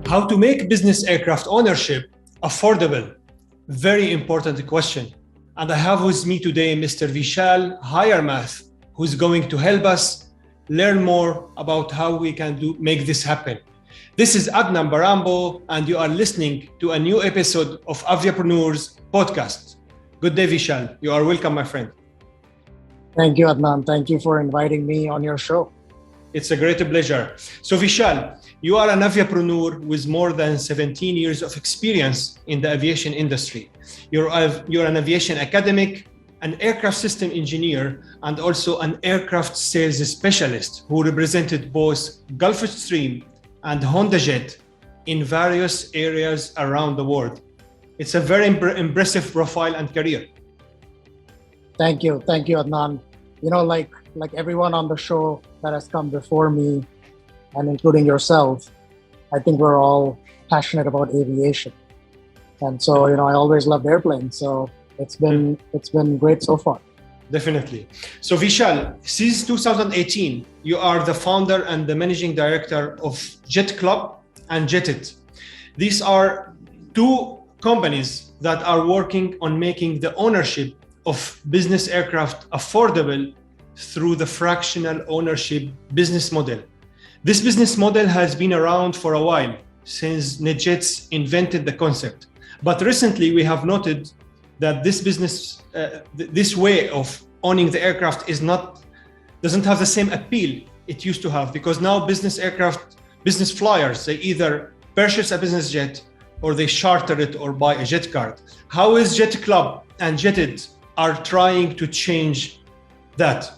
How to make business aircraft ownership affordable? Very important question. And I have with me today Mr. Vishal Hiremath, who's going to help us learn more about how we can make this happen. This is Adnan Baranbo, and you are listening to a new episode of AVIAPRENEURS podcast. Good day, Vishal. You are welcome, my friend. Thank you, Adnan. Thank you for inviting me on your show. It's a great pleasure. So Vishal, you are an aviapreneur with more than 17 years of experience in the aviation industry. You're an aviation academic, an aircraft system engineer, and also an aircraft sales specialist who represented both Gulfstream and HondaJet in various areas around the world. It's a very impressive profile and career. Thank you, Adnan. You know, like everyone on the show that has come before me, and including yourself, I think we're all passionate about aviation. And so, you know, I always loved airplanes. So it's been great so far. Definitely. So Vishal, since 2018, you are the founder and the managing director of JETCLUB and JETIT. These are two companies that are working on making the ownership of business aircraft affordable through the fractional ownership business model. This business model has been around for a while, since NetJets invented the concept. But recently we have noted that this way of owning the aircraft doesn't have the same appeal it used to have, because now business flyers, they either purchase a business jet or they charter it or buy a jet card. How is JETCLUB and JETIT are trying to change that?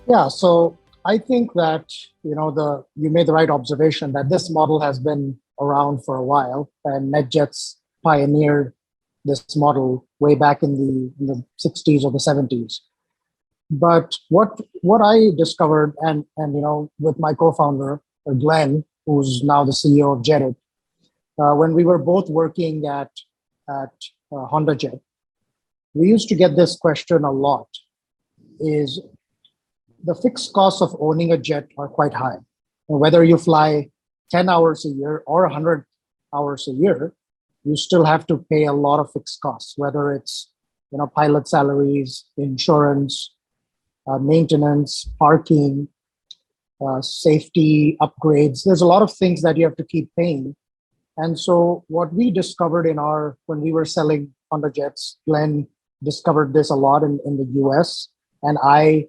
Yeah, so I think that, you know, you made the right observation that this model has been around for a while, and NetJets pioneered this model way back in the 60s or the 70s. But what I discovered, and you know, with my co-founder, Glenn, who's now the CEO of JETIT, when we were both working at HondaJet, we used to get this question a lot, is the fixed costs of owning a jet are quite high. And whether you fly 10 hours a year or 100 hours a year, you still have to pay a lot of fixed costs, whether it's, you know, pilot salaries, insurance, maintenance, parking, safety upgrades. There's a lot of things that you have to keep paying. And so what we discovered when we were selling Honda jets, Glenn discovered this a lot in the US, and I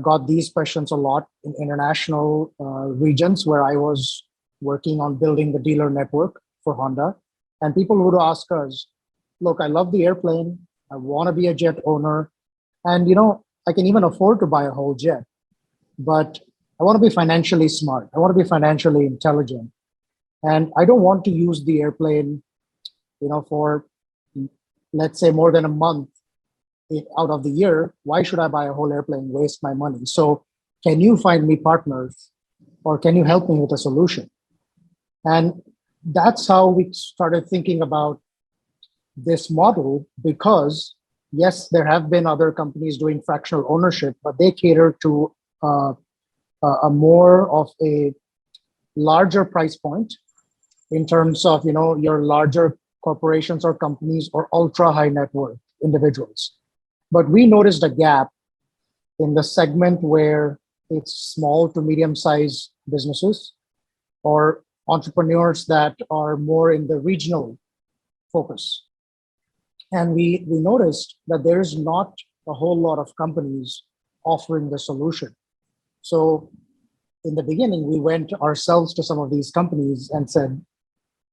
got these questions a lot in international regions where I was working on building the dealer network for Honda. And people would ask us, look, I love the airplane. I want to be a jet owner. And, you know, I can even afford to buy a whole jet, but I want to be financially smart. I want to be financially intelligent. And I don't want to use the airplane, you know, for, let's say, more than a month out of the year. Why should I buy a whole airplane, waste my money? So can you find me partners, or can you help me with a solution? And that's how we started thinking about this model, because yes, there have been other companies doing fractional ownership, but they cater to a more of a larger price point in terms of, you know, your larger corporations or companies or ultra high net worth individuals. But we noticed a gap in the segment where it's small to medium-sized businesses or entrepreneurs that are more in the regional focus. And we noticed that there's not a whole lot of companies offering the solution. So in the beginning, we went ourselves to some of these companies and said,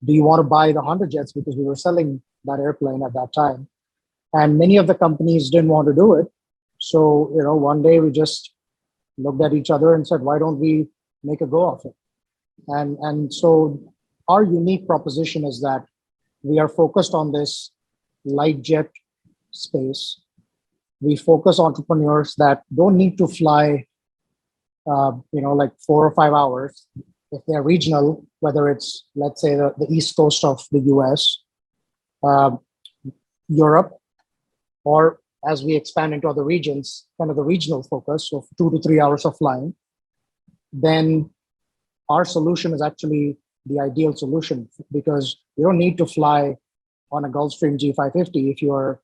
do you want to buy the Honda jets? Because we were selling that airplane at that time. And many of the companies didn't want to do it. So, you know, one day we just looked at each other and said, why don't we make a go of it? And so our unique proposition is that we are focused on this light jet space. We focus entrepreneurs that don't need to fly, you know, like 4 or 5 hours. If they're regional, whether it's, let's say, the East Coast of the US, Europe, or as we expand into other regions, kind of the regional focus of 2 to 3 hours of flying, then our solution is actually the ideal solution because you don't need to fly on a Gulfstream G550 if you are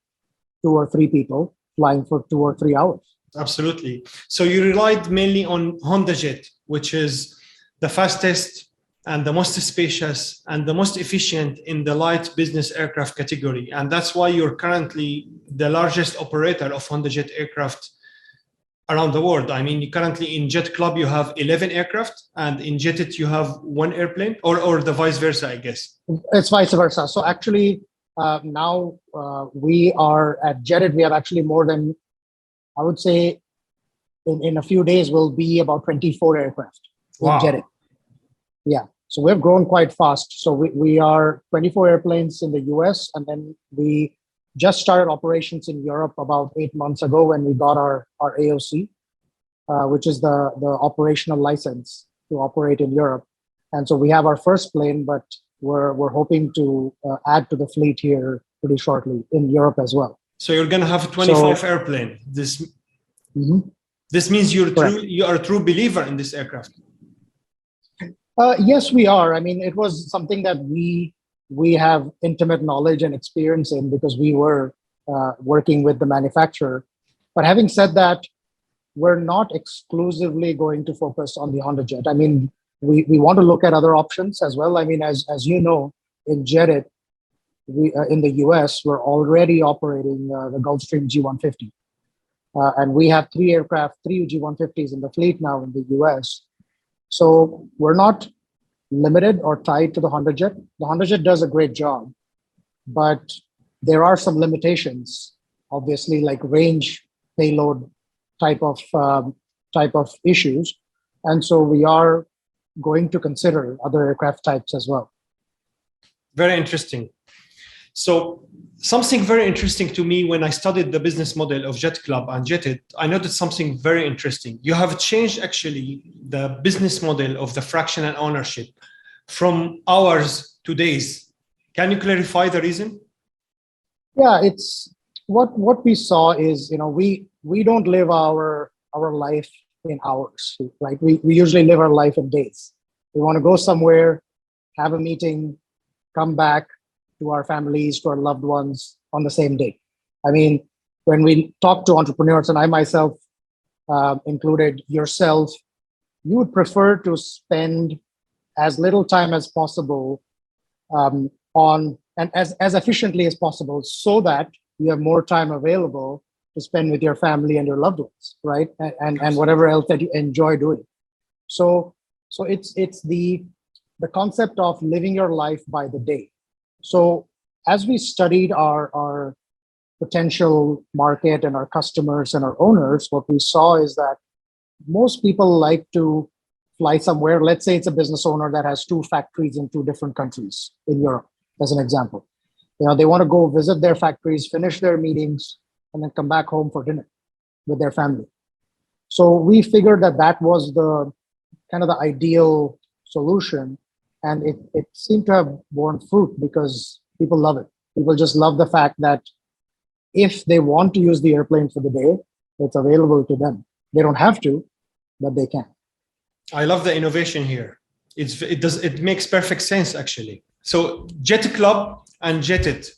2 or 3 people flying for 2 or 3 hours. Absolutely. So you relied mainly on Honda Jet, which is the fastest and the most spacious and the most efficient in the light business aircraft category. And that's why you're currently the largest operator of Honda Jet aircraft around the world. I mean, currently in JETCLUB, you have 11 aircraft, and in JETIT, you have 1 airplane, or the vice versa, I guess. It's vice versa. So actually, now we are at JETIT, we have actually more than, I would say, in a few days, will be about 24 aircraft in JETIT. Yeah. So we've grown quite fast. So we are 24 airplanes in the US, and then we just started operations in Europe about 8 months ago when we got our AOC, which is the operational license to operate in Europe. And so we have our first plane, but we're hoping to add to the fleet here pretty shortly in Europe as well. So you're going to have 25 airplane. This means you are a true believer in this aircraft. Yes, we are. I mean, it was something that we have intimate knowledge and experience in because we were working with the manufacturer. But having said that, we're not exclusively going to focus on the Honda Jet. I mean, we want to look at other options as well. I mean, as you know, in JETIT, in the US, we're already operating the Gulfstream G150. And we have 3 aircraft, 3 G150s in the fleet now in the US. So we're not limited or tied to the Honda Jet. The Honda Jet does a great job, but there are some limitations, obviously, like range, payload type of issues. And so we are going to consider other aircraft types as well. Very interesting. So something very interesting to me when I studied the business model of JETCLUB and JETIT, I noticed something very interesting. You have changed actually the business model of the fractional ownership from hours to days. Can you clarify the reason? Yeah, it's what we saw is, we don't live our life in hours, right? We usually live our life in days. We want to go somewhere, have a meeting, come back to our families, to our loved ones on the same day. I mean, when we talk to entrepreneurs, and I myself included yourself, you would prefer to spend as little time as possible on and as efficiently as possible so that you have more time available to spend with your family and your loved ones, right? And whatever else that you enjoy doing. So it's the concept of living your life by the day. So as we studied our potential market and our customers and our owners, what we saw is that most people like to fly somewhere. Let's say it's a business owner that has 2 factories in 2 different countries in Europe, as an example. They want to go visit their factories, finish their meetings, and then come back home for dinner with their family. So we figured that was the kind of the ideal solution. And it seemed to have borne fruit because people love it. People just love the fact that if they want to use the airplane for the day, it's available to them. They don't have to, but they can. I love the innovation here. It makes perfect sense, actually. So JETCLUB and JETIT,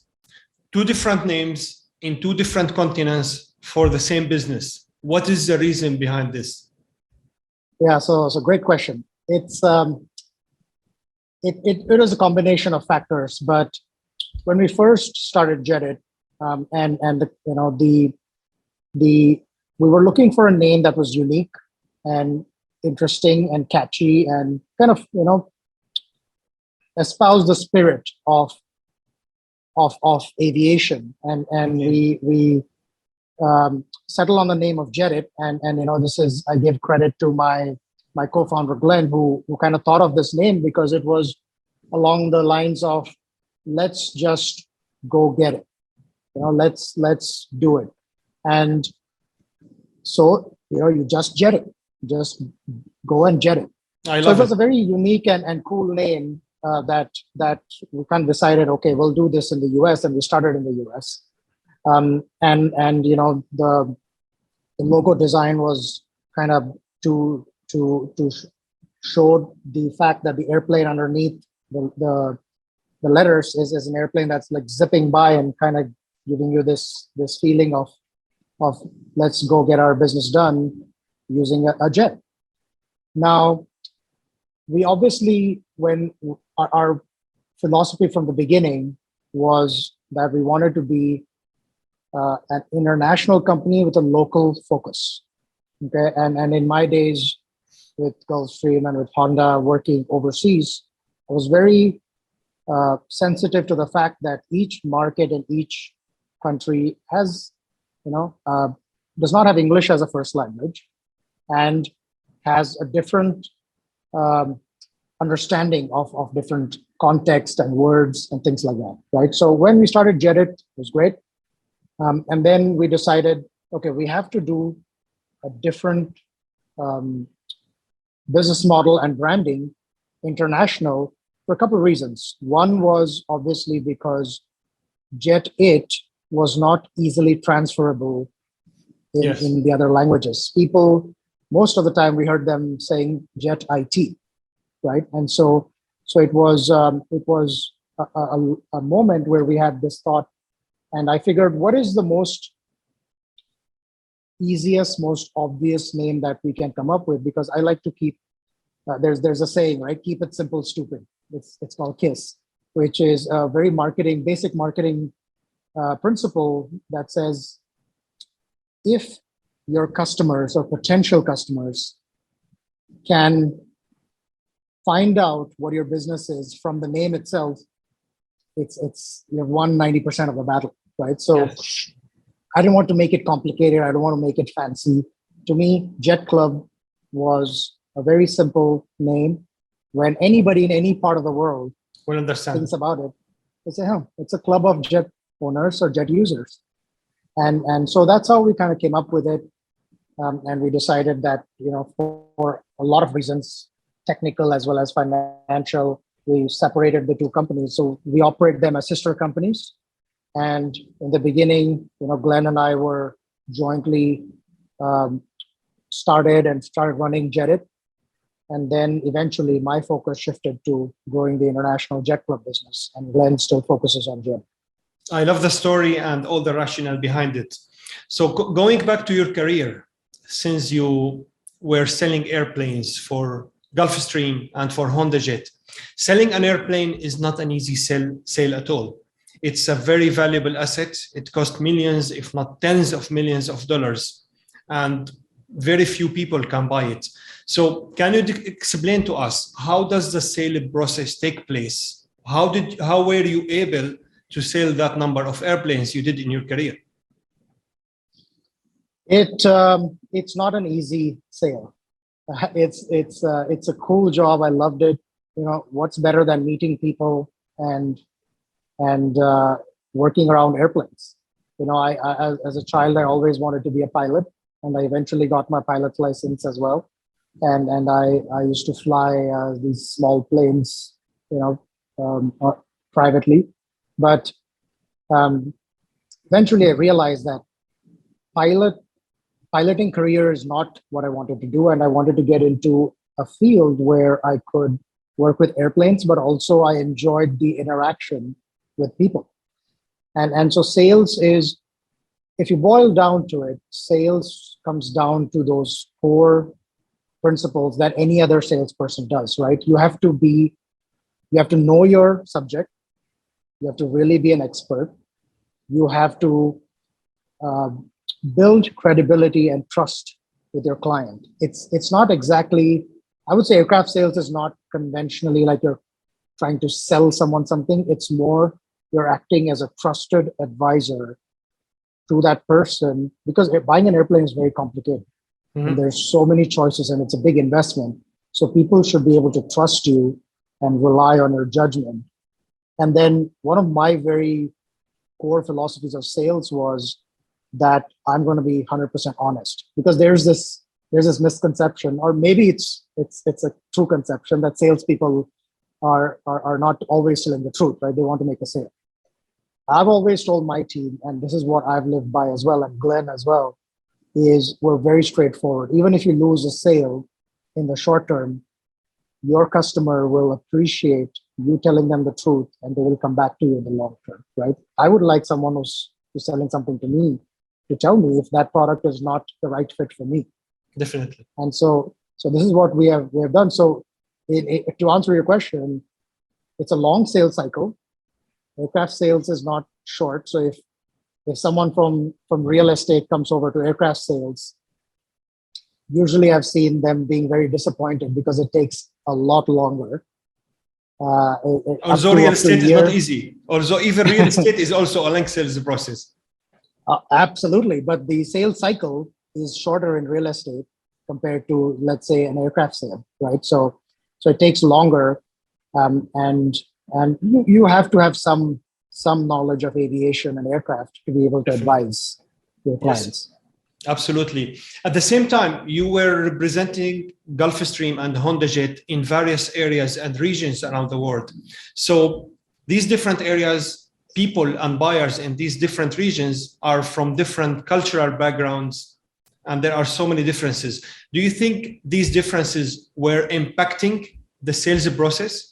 2 different names in 2 different continents for the same business. What is the reason behind this? Yeah, so it's a great question. It's it was a combination of factors, but when we first started JETIT, we were looking for a name that was unique and interesting and catchy and kind of espouse the spirit of aviation, and we settled on the name of JETIT, and this is, I give credit to my co-founder Glenn, who kind of thought of this name because it was along the lines of let's just go get it, let's do it, and so you just jet it, just go and jet it. So it was a very unique and cool name that we kind of decided, okay, we'll do this in the US, and we started in the US. And the logo design was kind of to showed the fact that the airplane underneath the letters is an airplane that's like zipping by and kind of giving you this feeling of let's go get our business done using a jet. Now, we obviously, when our philosophy from the beginning was that we wanted to be an international company with a local focus. Okay, and in my days with Gulfstream and with Honda working overseas, I was very sensitive to the fact that each market in each country has, does not have English as a first language and has a different understanding of different context and words and things like that, right? So when we started JETIT, it was great. And then we decided, okay, we have to do a different business model and branding international for a couple of reasons. One was obviously because JET-IT was not easily transferable in the other languages. People, most of the time we heard them saying JET-IT, right? And so it was a moment where we had this thought, and I figured, what is the most easiest, most obvious name that we can come up with? Because I like to keep, there's a saying, right? Keep it simple, stupid. It's called KISS, which is a very basic marketing principle that says, if your customers or potential customers can find out what your business is from the name itself, you've won 90% of the battle, right? So yes. I didn't want to make it complicated. I don't want to make it fancy. To me, JETCLUB was a very simple name. When anybody in any part of the world will understand thinks about it, they say, "Oh, it's a club of jet owners or jet users," and so that's how we kind of came up with it. And we decided that, for a lot of reasons, technical as well as financial, we separated the two companies. So we operate them as sister companies. And in the beginning, Glenn and I were jointly started running JETIT. And then eventually my focus shifted to growing the international JETCLUB business, and Glenn still focuses on JET. I love the story and all the rationale behind it. So going back to your career, since you were selling airplanes for Gulfstream and for Honda Jet, selling an airplane is not an easy sale at all. It's a very valuable asset. It costs millions, if not tens of millions of dollars, and very few people can buy it. So can you explain to us, how does the sale process take place? How were you able to sell that number of airplanes you did in your career? It's not an easy sale. It's a cool job. I loved it. What's better than meeting people and working around airplanes? I as a child, I always wanted to be a pilot, and I eventually got my pilot's license as well. And I used to fly these small planes, privately. But eventually I realized that piloting career is not what I wanted to do. And I wanted to get into a field where I could work with airplanes, but also I enjoyed the interaction with people. And so sales is, if you boil down to it, sales comes down to those core principles that any other salesperson does, right? You have to know your subject. You have to really be an expert. You have to build credibility and trust with your client. It's not exactly, I would say aircraft sales is not conventionally like you're trying to sell someone something. It's more you're acting as a trusted advisor to that person, because buying an airplane is very complicated. Mm-hmm. And there's so many choices and it's a big investment. So people should be able to trust you and rely on your judgment. And then one of my very core philosophies of sales was that I'm going to be 100% honest, because there's this misconception, or maybe it's a true conception, that salespeople are not always telling the truth, right? They want to make a sale. I've always told my team, and this is what I've lived by as well, and Glenn as well, is we're very straightforward. Even if you lose a sale in the short term, your customer will appreciate you telling them the truth, and they will come back to you in the long term, right? I would like someone who's selling something to me to tell me if that product is not the right fit for me. Definitely. And so this is what we have done. So to answer your question, it's a long sales cycle. Aircraft sales is not short. So if someone from real estate comes over to aircraft sales, usually I've seen them being very disappointed because it takes a lot longer. Although real estate is not easy. Although even real estate is also a lengthy sales process. Absolutely. But the sales cycle is shorter in real estate compared to, let's say, an aircraft sale, right? So it takes longer. And you have to have some knowledge of aviation and aircraft to be able to advise your clients. Yes, absolutely. At the same time, you were representing Gulfstream and HondaJet in various areas and regions around the world. So these different areas, people and buyers in these different regions are from different cultural backgrounds, and there are so many differences. Do you think these differences were impacting the sales process?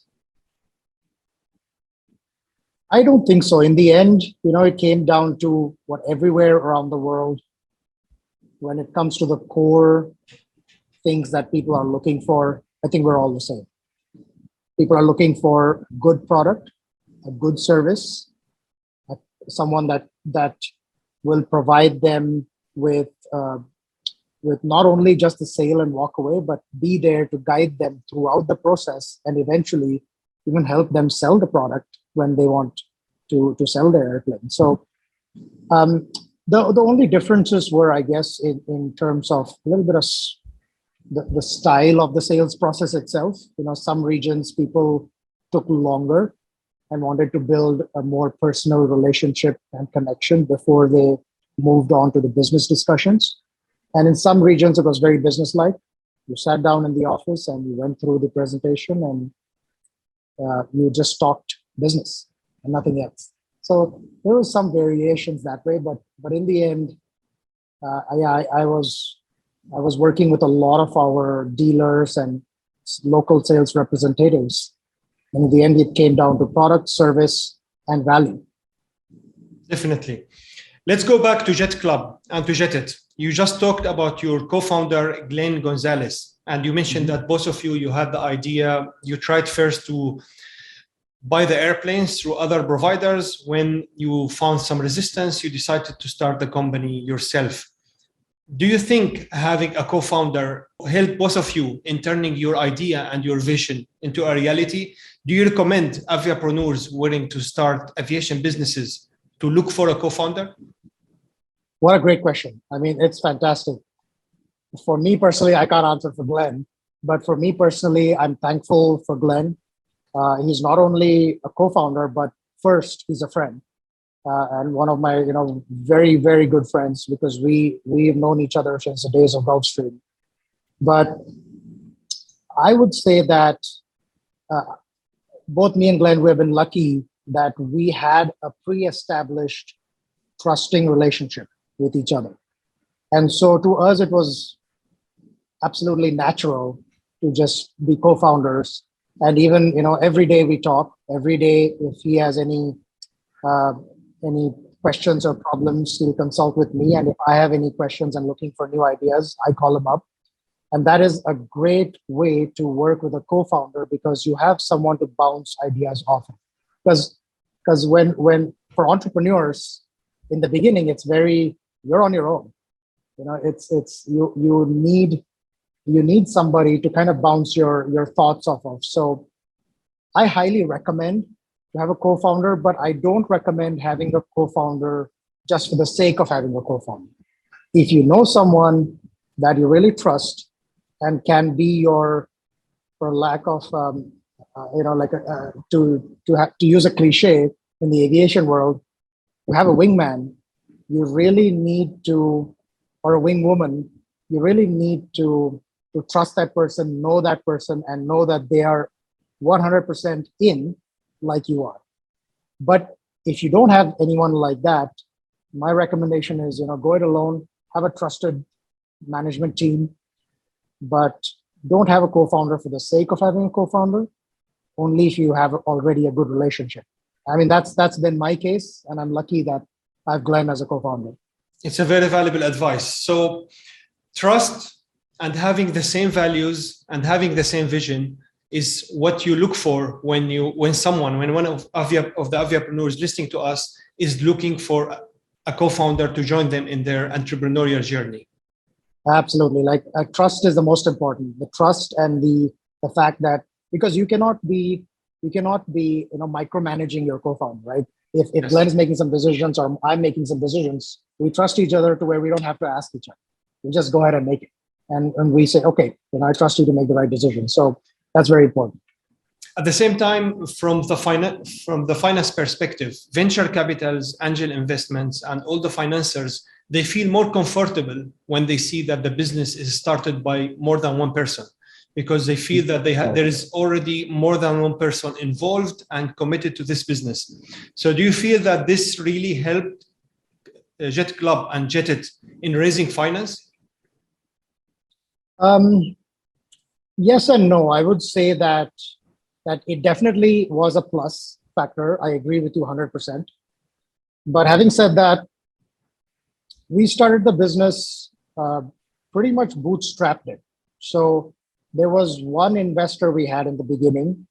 I don't think so. In the end, it came down to what everywhere around the world, when it comes to the core things that people are looking for, I think we're all the same. People are looking for good product, a good service, someone that will provide them with not only just the sale and walk away, but be there to guide them throughout the process and eventually even help them sell the product when they want to sell their airplane. So the only differences were, I guess, in terms of a little bit of the style of the sales process itself. Some regions people took longer and wanted to build a more personal relationship and connection before they moved on to the business discussions. And in some regions, it was very businesslike. You sat down in the office and you went through the presentation and you just talked business and nothing else. So there was some variations that way, but in the end, I was working with a lot of our dealers and local sales representatives. And in the end, it came down to product, service, and value. Definitely. Let's go back to JETCLUB and to JETIT. You just talked about your co-founder, Glenn Gonzalez, and you mentioned that both of you had the idea. You tried first to buy the airplanes through other providers. When you found some resistance, you decided to start the company yourself. Do you think having a co-founder helped both of you in turning your idea and your vision into a reality? Do you recommend aviapreneurs willing to start aviation businesses to look for a co-founder? What a great question. I mean, it's fantastic. For me personally, I can't answer for Glenn, but for me personally, I'm thankful for Glenn. He's not only a co-founder, but first, he's a friend. And one of my, very, very good friends, because we've known each other since the days of Gulfstream. But I would say that both me and Glenn, we have been lucky that we had a pre-established trusting relationship with each other. And so to us, it was absolutely natural to just be co-founders. And even, every day we talk, every day, if he has any questions or problems, he'll consult with me. And if I have any questions and looking for new ideas, I call him up. And that is a great way to work with a co-founder, because you have someone to bounce ideas off of. Because when for entrepreneurs, in the beginning, it's you're on your own. You need somebody to kind of bounce your thoughts off of. So I highly recommend to have a co-founder, but I don't recommend having a co-founder just for the sake of having a co-founder. If you know someone that you really trust and can be your, for lack of, to use a cliche in the aviation world, to have a wingman, you really need to, or a wing woman, you really need to trust that person, know that person, and know that they are 100% in like you are. But if you don't have anyone like that, my recommendation is, go it alone, have a trusted management team, but don't have a co-founder for the sake of having a co-founder, only if you have already a good relationship. I mean, that's been my case, and I'm lucky that I have Glenn as a co-founder. It's a very valuable advice. So trust and having the same values and having the same vision is what you look for when one of the AVIAPRENEURS listening to us is looking for a co-founder to join them in their entrepreneurial journey. Absolutely. Like trust is the most important. The trust and the fact that, because you cannot be micromanaging your co-founder, right? If yes. Glenn is making some decisions or I'm making some decisions, we trust each other to where we don't have to ask each other. We just go ahead and make it. And we say, okay, I trust you to make the right decision. So that's very important. At the same time, from the finance perspective, venture capitals, angel investments, and all the financiers, they feel more comfortable when they see that the business is started by more than one person, because they feel that there is already more than one person involved and committed to this business. So do you feel that this really helped JETCLUB and JETIT in raising finance? Yes and no. I would say that it definitely was a plus factor. I agree with you 100%. But having said that, we started the business pretty much bootstrapped it. So there was one investor we had in the beginning,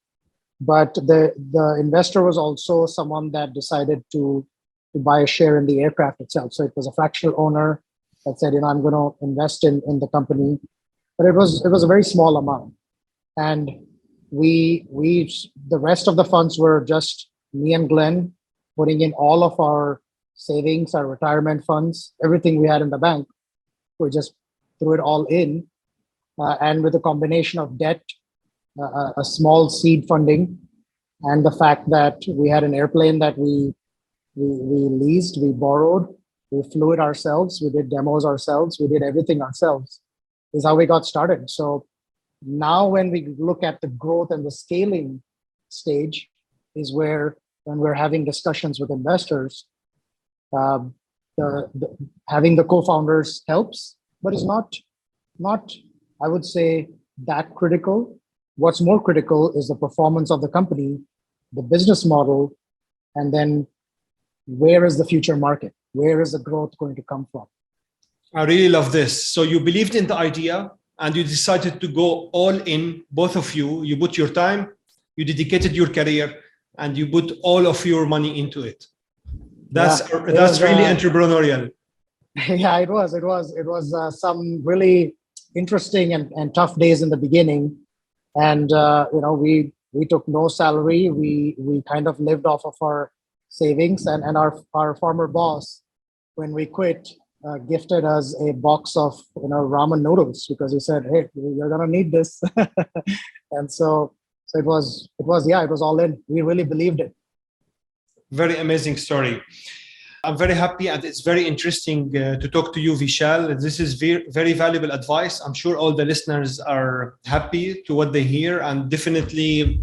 but the investor was also someone that decided to buy a share in the aircraft itself. So it was a fractional owner that said, I'm going to invest in the company. But it was a very small amount. And the rest of the funds were just me and Glenn putting in all of our savings, our retirement funds, everything we had in the bank. We just threw it all in. And with a combination of debt, a small seed funding, and the fact that we had an airplane that we leased, we borrowed, we flew it ourselves, we did demos ourselves, we did everything ourselves, is how we got started. So now when we look at the growth and the scaling stage is when we're having discussions with investors, having the co-founders helps, but it's not, I would say, that critical. What's more critical is the performance of the company, the business model, and then where is the future market? Where is the growth going to come from? I really love this. So you believed in the idea and you decided to go all in, both of you. You put your time, you dedicated your career, and you put all of your money into it. That's really entrepreneurial. Yeah, it was. It was some really interesting and tough days in the beginning. And, we took no salary. We kind of lived off of our savings, and our former boss, when we quit, gifted us a box of ramen noodles, because he said, hey, you're gonna need this. And so it was all in. We really believed it. Very amazing story. I'm very happy, and it's very interesting to talk to you, Vishal. This is very valuable advice. I'm sure all the listeners are happy to what they hear, and definitely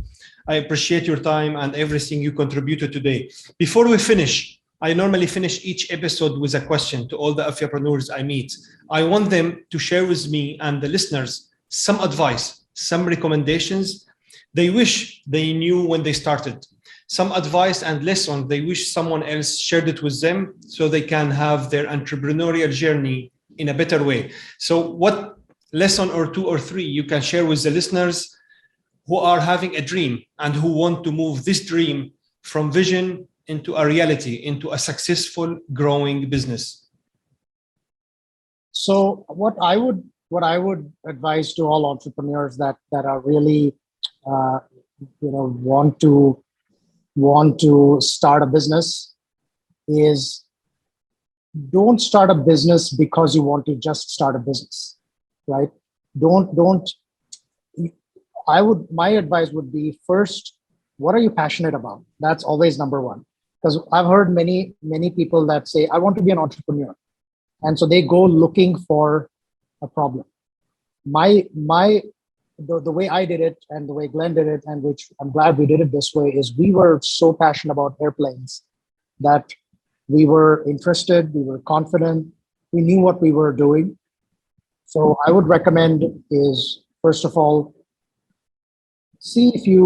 I appreciate your time and everything you contributed today. Before we finish, I normally finish each episode with a question to all the AVIAPRENEURS I meet. I want them to share with me and the listeners some advice, some recommendations they wish they knew when they started, some advice and lesson they wish someone else shared it with them so they can have their entrepreneurial journey in a better way. So what lesson or two or three you can share with the listeners who are having a dream and who want to move this dream from vision into a reality, into a successful, growing business? So what I would advise to all entrepreneurs that are really want to start a business is, don't start a business because you want to just start a business, right? My advice would be, first, what are you passionate about? That's always number one. Because I've heard many people that say, I want to be an entrepreneur. And so they go looking for a problem. The way I did it and the way Glenn did it, and which I'm glad we did it this way, is we were so passionate about airplanes that we were interested, we were confident, we knew what we were doing. So I would recommend is, first of all, see if you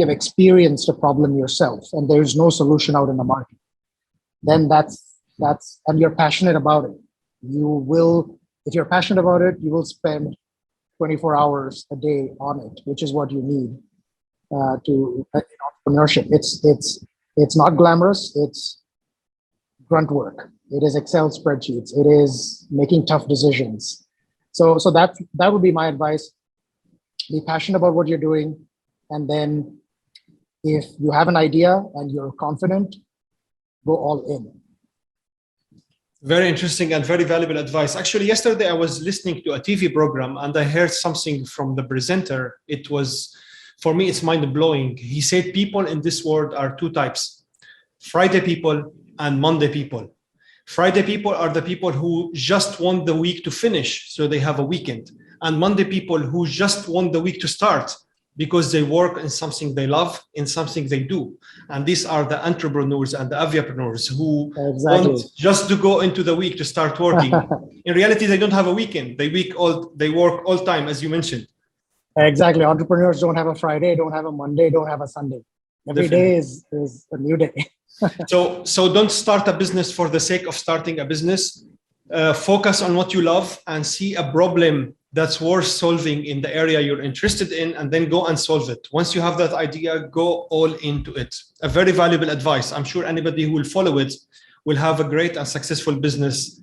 have experienced a problem yourself and there's no solution out in the market, then that's and you're passionate about it. If you're passionate about it, you will spend 24 hours a day on it, which is what you need to in entrepreneurship. It's not glamorous. It's grunt work. It is Excel spreadsheets. It is making tough decisions. So that would be my advice. Be passionate about what you're doing, and then if you have an idea and you're confident, go all in. Very interesting and very valuable advice. Actually, yesterday I was listening to a TV program and I heard something from the presenter. It was, for me, it's mind-blowing. He said people in this world are two types: Friday people and Monday people. Friday people are the people who just want the week to finish, so they have a weekend. And Monday people who just want the week to start because they work in something they love, in something they do. And these are the entrepreneurs and the aviapreneurs who want just to go into the week to start working. In reality, they don't have a weekend. They work all time, as you mentioned. Exactly. Entrepreneurs don't have a Friday, don't have a Monday, don't have a Sunday. Every day is a new day. So don't start a business for the sake of starting a business. Focus on what you love and see a problem that's worth solving in the area you're interested in, and then go and solve it. Once you have that idea, go all into it. A very valuable advice. I'm sure anybody who will follow it will have a great and successful business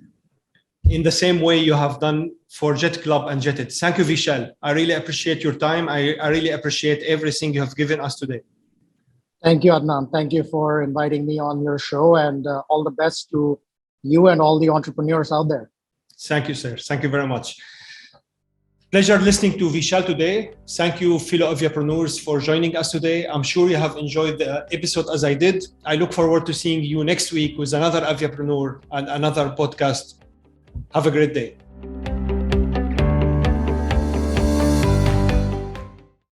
in the same way you have done for JETCLUB and JETIT. Thank you, Vishal. I really appreciate your time. I really appreciate everything you have given us today. Thank you, Adnan. Thank you for inviting me on your show, and all the best to you and all the entrepreneurs out there. Thank you, sir. Thank you very much. Pleasure listening to Vishal today. Thank you, fellow aviapreneurs, for joining us today. I'm sure you have enjoyed the episode as I did. I look forward to seeing you next week with another aviapreneur and another podcast. Have a great day.